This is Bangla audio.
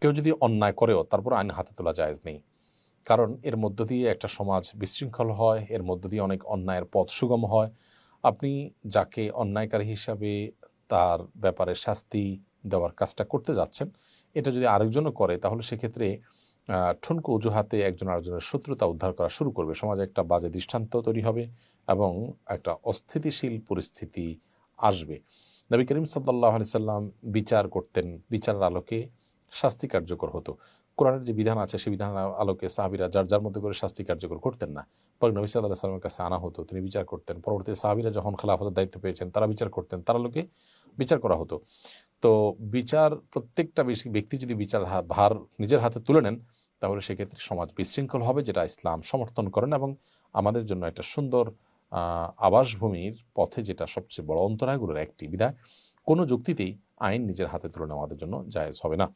কেউ যদি অন্যায় করেও তারপর আইন হাতে তোলা জায়েজ নেই, কারণ এর মধ্য দিয়ে একটা সমাজ বিশৃঙ্খল হয়, এর মধ্য দিয়ে অনেক অন্যায়ের পথ সুগম হয়। আপনি যাকে অন্যায়কারী হিসাবে তার ব্যাপারে শাস্তি দেওয়ার কাজটা করতে যাচ্ছেন, এটা যদি আরেকজনও করে তাহলে সেক্ষেত্রে ঠুনকো অজুহাতে একজন আরেকজনের শত্রুতা উদ্ধার করা শুরু করবে, সমাজে একটা বাজে দৃষ্টান্ত তৈরি হবে এবং একটা অস্থিতিশীল পরিস্থিতি আসবে। নবী করিম সাল্লাল্লাহু আলাইহি সাল্লাম বিচার করতেন, বিচারের আলোকে শাস্তি কার্যকর হতো। কোরআনের যে বিধান আছে সেই বিধানের আলোকে সাহাবীরা যার যার মধ্যে করে শাস্তি কার্যকর করতেন না, পরে নবী সাল্লাল্লাহু আলাইহি সাল্লামের কাছে আনা হতো, তিনি বিচার করতেন। পরবর্তীতে সাহাবীরা যখন খেলাফতের দায়িত্ব পেয়েছেন তারা বিচার করতেন, তার আলোকে বিচার করা হতো। তো বিচার প্রত্যেকটা ব্যক্তি যদি বিচার ভার নিজের হাতে তুলে নেন তাহলে সেক্ষেত্রে সমাজ বিশৃঙ্খল হবে, যেটা ইসলাম সমর্থন করেন এবং আমাদের জন্য একটা সুন্দর আবাসভূমির পথে যেটা সবচেয়ে বড় অন্তরায়গুলোর একটি। বিধায় কোনো যুক্তিতেই আইন নিজের হাতে তুলে নেওয়া আমাদের জন্য জায়েজ হবে না।